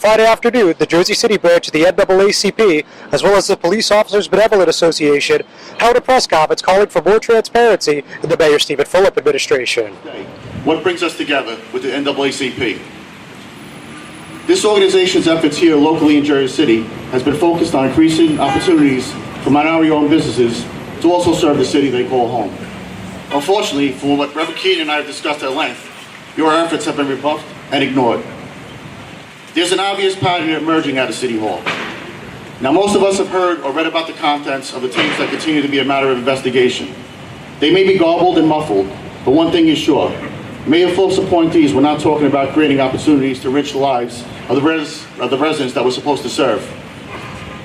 Friday afternoon, the Jersey City branch of the NAACP, as well as the Police Officers Benevolent Association, held a press conference calling for more transparency in the Mayor Steven Fulop administration. What brings us together with the NAACP? This organization's efforts here locally in Jersey City has been focused on increasing opportunities for minority-owned businesses to also serve the city they call home. Unfortunately, from what Reverend Keenan and I have discussed at length, your efforts have been rebuffed and ignored. There's an obvious pattern emerging out of City Hall. Now, most of us have heard or read about the contents of the tapes that continue to be a matter of investigation. They may be garbled and muffled, but one thing is sure. Mayor Fulop's appointees were not talking about creating opportunities to enrich the lives of the residents that we're supposed to serve.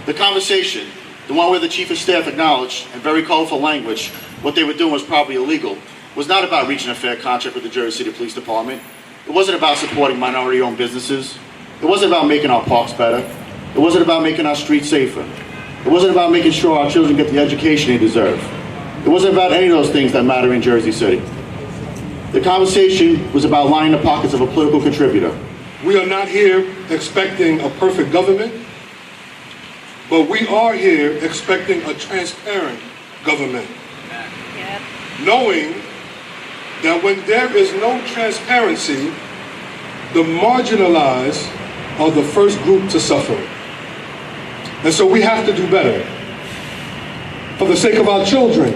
The conversation, the one where the Chief of Staff acknowledged, in very colorful language, what they were doing was probably illegal, was not about reaching a fair contract with the Jersey City Police Department. It wasn't about supporting minority-owned businesses. It wasn't about making our parks better. It wasn't about making our streets safer. It wasn't about making sure our children get the education they deserve. It wasn't about any of those things that matter in Jersey City. The conversation was about lining the pockets of a political contributor. We are not here expecting a perfect government, but we are here expecting a transparent government. Knowing that when there is no transparency, the marginalized are the first group to suffer. And so we have to do better. For the sake of our children,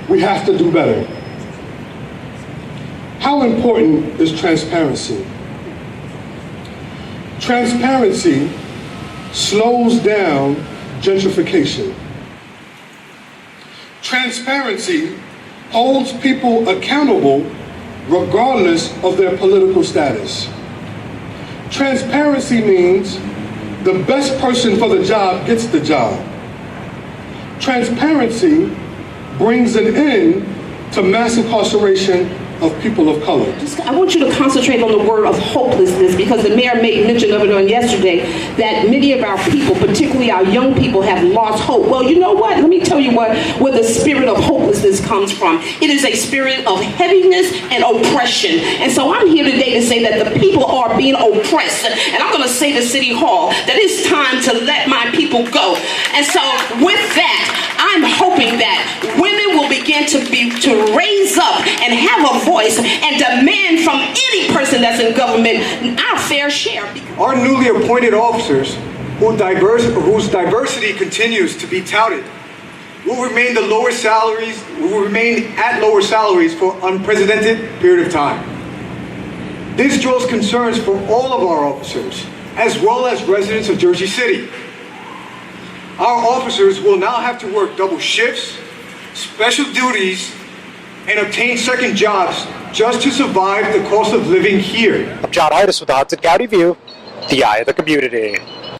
we have to do better. How important is transparency? Transparency slows down gentrification. Transparency holds people accountable regardless of their political status. Transparency means the best person for the job gets the job. Transparency brings an end to mass incarceration of people of color. I want you to concentrate on the word of hopelessness, because the mayor made mention of it on yesterday, that many of our people, particularly our young people, have lost hope. Well, you know what? Let me tell you where the spirit of hopelessness comes from. It is a spirit of heaviness and oppression. And so I'm here today to say that the people are being oppressed. And I'm going to say to City Hall that it's time to let my people go. And so with that, I'm hoping that women will begin to raise up and have a voice and demand from any person that's in government our fair share. Our newly appointed officers, whose diversity continues to be touted, will remain at lower salaries for unprecedented period of time. This draws concerns for all of our officers, as well as residents of Jersey City. Our officers will now have to work double shifts, special duties, and obtain second jobs just to survive the cost of living here. I'm John Itis with the Hudson County View, the eye of the community.